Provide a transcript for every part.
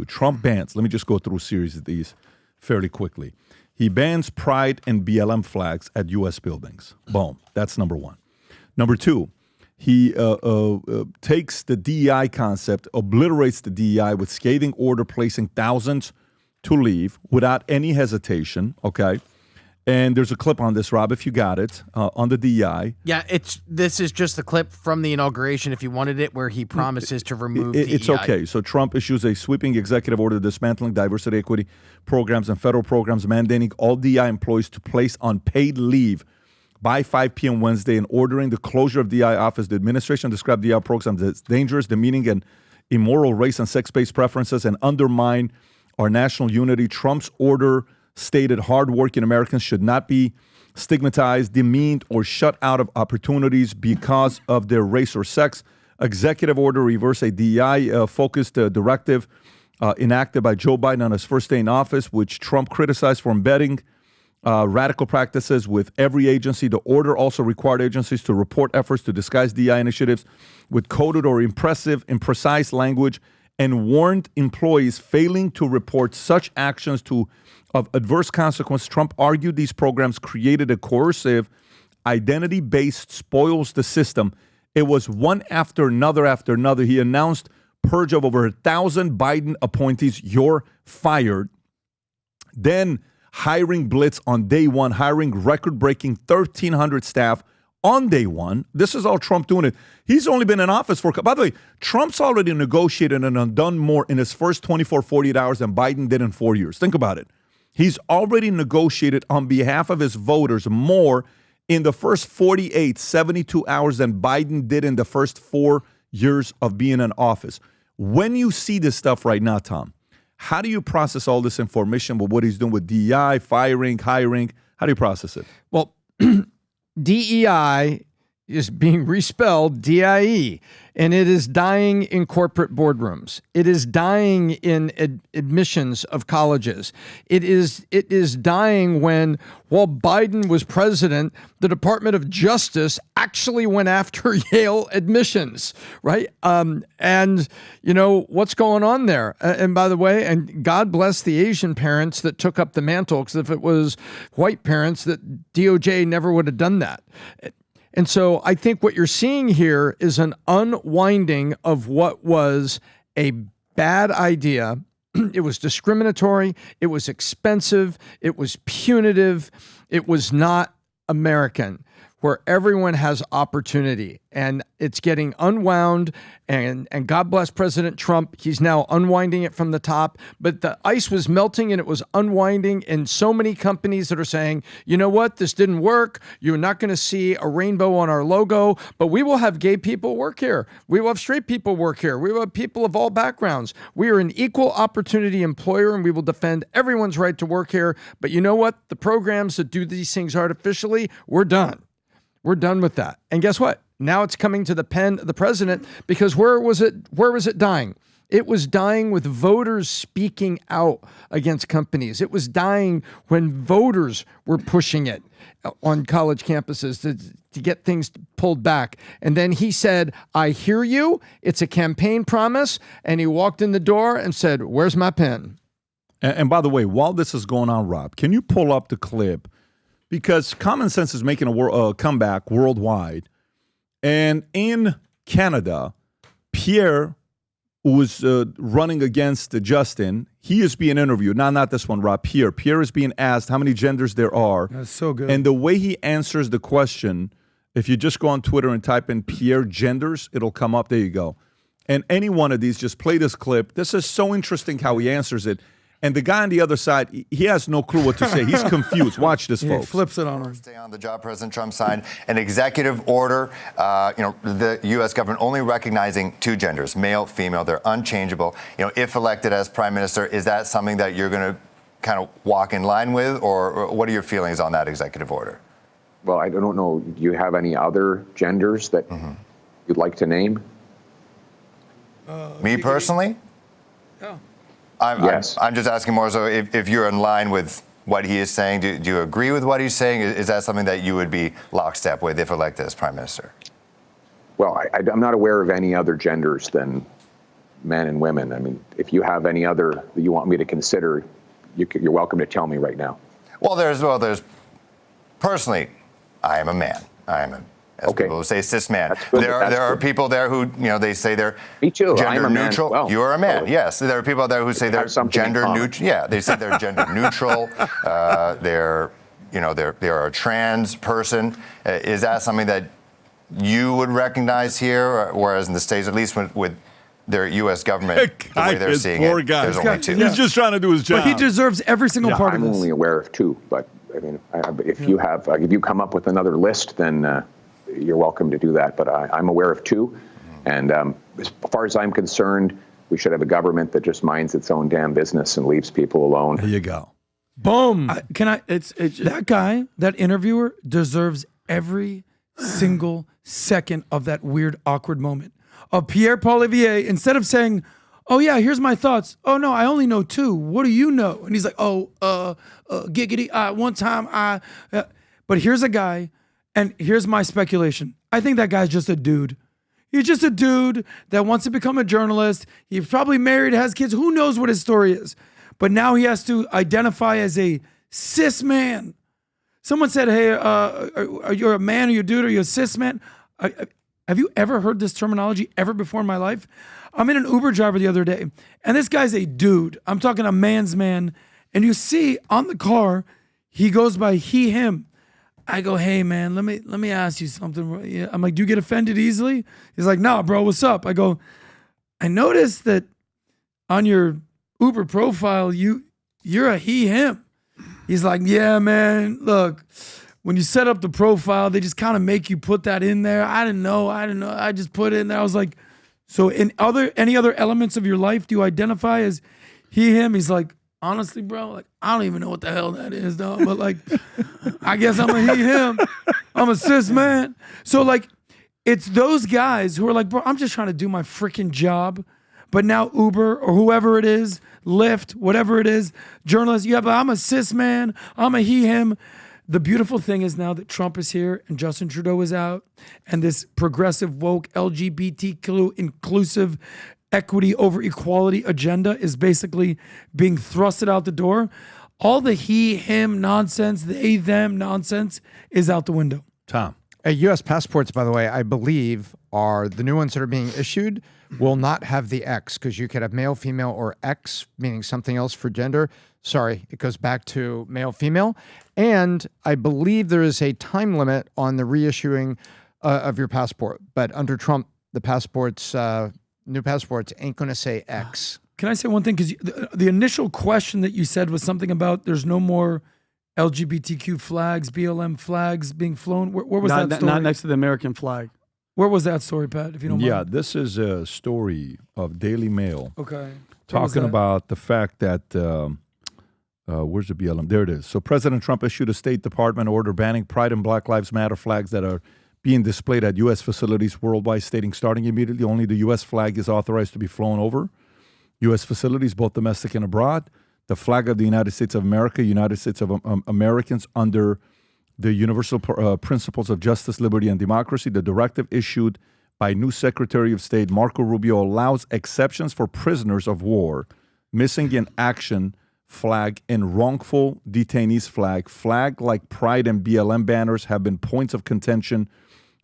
Trump bans, let me just go through a series of these fairly quickly. He bans Pride and BLM flags at U.S. buildings. Boom. That's number one. Number two, he takes the DEI concept, obliterates the DEI with scathing order, placing thousands to leave without any hesitation, okay? And there's a clip on this, Rob, if you got it, on the DEI. Yeah, this is just the clip from the inauguration, if you wanted it, where he promises to remove DEI. It's okay. So Trump issues a sweeping executive order dismantling diversity, equity programs and federal programs, mandating all DEI employees to place on paid leave by 5 p.m. Wednesday and ordering the closure of DEI office. The administration described DEI programs as dangerous, demeaning, and immoral race and sex-based preferences and undermine our national unity. Trump's order stated hardworking Americans should not be stigmatized, demeaned, or shut out of opportunities because of their race or sex. Executive order reverse a DEI-focused directive enacted by Joe Biden on his first day in office, which Trump criticized for embedding radical practices with every agency. The order also required agencies to report efforts to disguise DEI initiatives with coded or imprecise language and warned employees failing to report such actions of adverse consequence. Trump argued these programs created a coercive, identity-based spoils the system. It was one after another. He announced purge of over 1,000 Biden appointees. You're fired. Then hiring blitz on day one, hiring record-breaking 1,300 staff on day one. This is all Trump doing it. He's only been in office for, by the way, Trump's already negotiated and done more in his first 24, 48 hours than Biden did in 4 years. Think about it. He's already negotiated on behalf of his voters more in the first 48, 72 hours than Biden did in the first 4 years of being in office. When you see this stuff right now, Tom, how do you process all this information with what he's doing with DEI, firing, hiring? How do you process it? Well, DEI is being respelled DIE, and it is dying in corporate boardrooms. It is dying in admissions of colleges. It is dying when, while Biden was president, the Department of Justice actually went after Yale admissions, right? And you know what's going on there. And by the way, and God bless the Asian parents that took up the mantle, because if it was white parents, that DOJ never would have done that. And so I think what you're seeing here is an unwinding of what was a bad idea. It was discriminatory. It was expensive. It was punitive. It was not American, where everyone has opportunity. And it's getting unwound. And God bless President Trump. He's now unwinding it from the top. But the ice was melting and it was unwinding. And so many companies that are saying, you know what, this didn't work. You're not going to see a rainbow on our logo, but we will have gay people work here. We will have straight people work here. We will have people of all backgrounds. We are an equal opportunity employer and we will defend everyone's right to work here. But you know what? The programs that do these things artificially, we're done. We're done with that. And guess what? Now it's coming to the pen of the president, because where was it dying? It was dying with voters speaking out against companies. It was dying when voters were pushing it on college campuses to get things pulled back. And then he said, I hear you. It's a campaign promise. And he walked in the door and said, where's my pen? And by the way, while this is going on, Rob, can you pull up the clip? Because common sense is making a comeback worldwide. And in Canada, Pierre, who was running against Justin, he is being interviewed. Not this one, Rob. Pierre is being asked how many genders there are. That's so good. And the way he answers the question, if you just go on Twitter and type in Pierre genders, it'll come up. There you go. And any one of these, just play this clip. This is so interesting how he answers it. And the guy on the other side, he has no clue what to say. He's confused. Watch this, folks. He flips it on him. Stay on the job, President Trump signed an executive order, the U.S. government only recognizing two genders, male, female. They're unchangeable. If elected as prime minister, is that something that you're going to kind of walk in line with, or what are your feelings on that executive order? Well, I don't know. Do you have any other genders that you'd like to name? Me personally? Yeah. Yes. I'm just asking more so if you're in line with what he is saying. Do you agree with what he's saying? Is that something that you would be lockstep with if elected as prime minister? Well, I'm not aware of any other genders than men and women. I mean, if you have any other that you want me to consider, you're welcome to tell me right now. Well, there's personally, I am a man. I am a as okay. people who say cis man. There are people there who, they say they're me too. gender I'm a neutral. Man. Well, you are a man, totally. Yes. There are people there who say they're gender neutral. Yeah, they say they're gender neutral. They're a trans person. Is that something that you would recognize here, whereas in the States, at least with their U.S. government, the way they're seeing it, there's only two. He's just trying to do his job. But he deserves every single part of this. I'm only aware of two, but I mean, if you come up with another list, then you're welcome to do that. But I'm aware of two, and as far as I'm concerned, we should have a government that just minds its own damn business and leaves people alone. There you go. Boom. It's that guy, that interviewer, deserves every single second of that weird, awkward moment of Pierre Poilievre. Instead of saying, "Oh yeah, here's my thoughts." "Oh no, I only know two. What do you know?" And he's like, giggity. One time but here's a guy, and here's my speculation. I think that guy's just a dude. He's just a dude that wants to become a journalist. He's probably married, has kids. Who knows what his story is? But now he has to identify as a cis man. Someone said, "Hey, are you a man? Are you a dude? Are you a cis man?" Have you ever heard this terminology ever before in my life? I'm in an Uber driver the other day, and this guy's a dude. I'm talking a man's man. And you see on the car, he goes by he, him. I go, "Hey, man, let me ask you something." I'm like, "Do you get offended easily?" He's like, "Nah, bro, what's up?" I go, "I noticed that on your Uber profile, you're a he, him." He's like, "Yeah, man, look, when you set up the profile, they just kind of make you put that in there. I didn't know. I just put it in there." I was like, "So in any other elements of your life, do you identify as he, him?" He's like, "Honestly, bro, like, I don't even know what the hell that is, dog. But like, I guess I'm a he, him. I'm a cis man." So like, it's those guys who are like, "Bro, I'm just trying to do my freaking job." But now Uber or whoever it is, Lyft, whatever it is, journalists, yeah, but I'm a cis man. I'm a he, him. The beautiful thing is now that Trump is here and Justin Trudeau is out, and this progressive, woke, LGBTQ inclusive equity over equality agenda is basically being thrusted out the door. All the he, him nonsense, they, them nonsense is out the window. Tom. U.S. passports, by the way, I believe are the new ones that are being issued will not have the X, because you could have male, female, or X, meaning something else for gender. Sorry, it goes back to male, female. And I believe there is a time limit on the reissuing of your passport. But under Trump, the passports, new passports ain't going to say X. Can I say one thing? Because the initial question that you said was something about there's no more LGBTQ flags, BLM flags being flown. Where was that story? Not next to the American flag. Where was that story, Pat, if you don't mind? Yeah, this is a story of Daily Mail. Okay. Talking about the fact that, where's the BLM? There it is. So President Trump issued a State Department order banning Pride and Black Lives Matter flags that are being displayed at U.S. facilities worldwide, stating starting immediately, only the U.S. flag is authorized to be flown over U.S. facilities, both domestic and abroad. The flag of the United States of America, United States of Americans, under the universal principles of justice, liberty, and democracy. The directive issued by new Secretary of State Marco Rubio allows exceptions for prisoners of war, missing in action flag, and wrongful detainees flag. Flag like Pride and BLM banners have been points of contention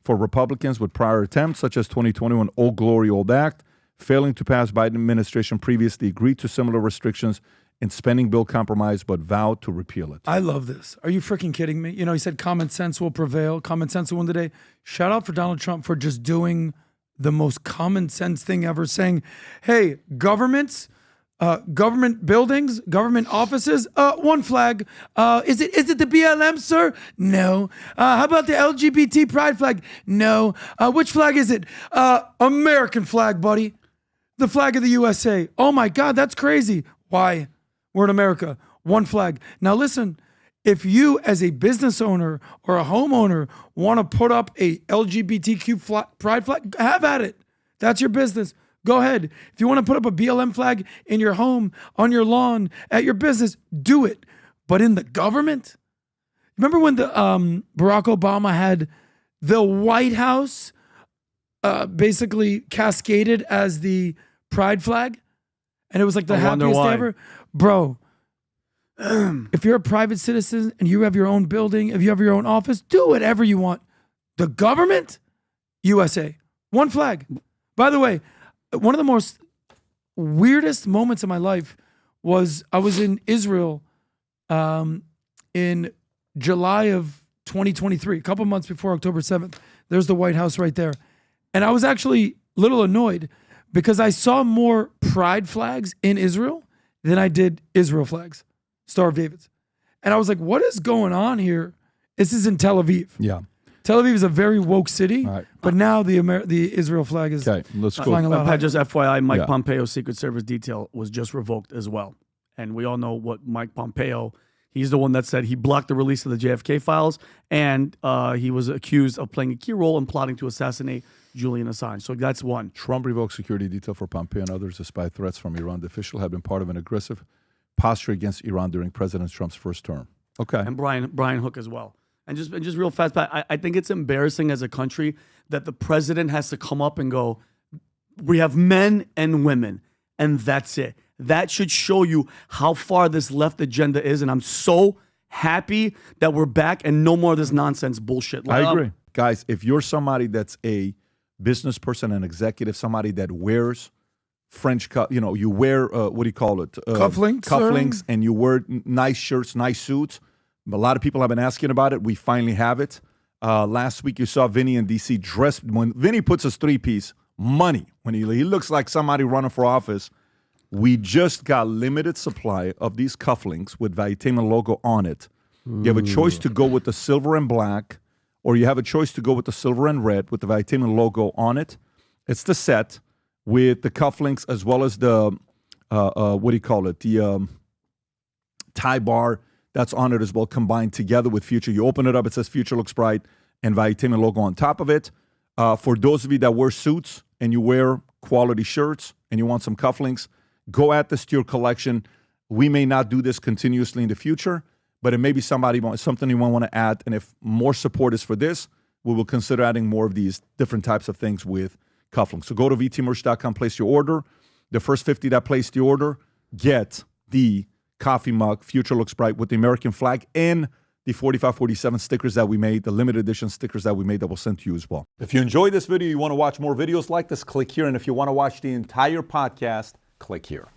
for Republicans with prior attempts, such as 2021 Old Glory, Old Act. Failing to pass, Biden administration previously agreed to similar restrictions in spending bill compromise, but vowed to repeal it. I love this. Are you freaking kidding me? You know, he said common sense will prevail. Common sense will win the day. Shout out for Donald Trump for just doing the most common sense thing ever, saying, hey, governments, government buildings, government offices, one flag. Is it the BLM, sir? No. How about the LGBT pride flag? No. Which flag is it? American flag, buddy. The flag of the USA. Oh my God, that's crazy. Why? We're in America. One flag. Now listen, if you as a business owner or a homeowner want to put up a LGBTQ pride flag, have at it. That's your business. Go ahead. If you want to put up a BLM flag in your home, on your lawn, at your business, do it. But in the government? Remember when the Barack Obama had the White House basically cascaded as the pride flag, and it was like the I wonder happiest day why. ever. Bro, if you're a private citizen and you have your own building, if you have your own office, do whatever you want. The government, USA, one flag. By the way, one of the most weirdest moments of my life was I was in Israel in July of 2023, a couple months before October 7th. There's the White House right there. And I was actually a little annoyed because I saw more pride flags in Israel than I did Israel flags, Star of David's. And I was like, what is going on here? This is in Tel Aviv. Yeah. Tel Aviv is a very woke city, Right. but now the Israel flag is Okay, let's go. flying a lot Pat, higher. just FYI, Mike Yeah. Pompeo's Secret Service detail was just revoked as well. And we all know what Mike Pompeo, he's the one that said he blocked the release of the JFK files, and he was accused of playing a key role in plotting to assassinate Julian Assange. So that's one. Trump revoked security detail for Pompeo and others despite threats from Iran. The official had been part of an aggressive posture against Iran during President Trump's first term. Okay. And Brian Hook as well. And just real fast, Pat, I think it's embarrassing as a country that the president has to come up and go, we have men and women, and that's it. That should show you how far this left agenda is, and I'm so happy that we're back and no more of this nonsense bullshit. I agree. Guys, if you're somebody that's a business person, an executive, somebody that wears French, you wear, what do you call it? Cufflinks, and you wear nice shirts, nice suits. A lot of people have been asking about it. We finally have it. Last week you saw Vinny in D.C. dressed. When Vinny puts his three-piece, money. When he looks like somebody running for office. We just got limited supply of these cufflinks with Valuetainment logo on it. You have a choice to go with the silver and black, or you have a choice to go with the silver and red with the Valuetainment logo on it. It's the set with the cufflinks as well as the, what do you call it? The tie bar that's on it as well, combined together with Future. You open it up, it says Future Looks Bright and Valuetainment logo on top of it. For those of you that wear suits and you wear quality shirts and you want some cufflinks, go add this to your collection. We may not do this continuously in the future, but it may be something you want to add. And if more support is for this, we will consider adding more of these different types of things with cufflinks. So go to vtmerch.com, place your order. The first 50 that place the order get the coffee mug, Future Looks Bright, with the American flag and the 4547 stickers that we made, the limited edition stickers that we made that we'll send to you as well. If you enjoyed this video, you want to watch more videos like this, click here. And if you want to watch the entire podcast, click here.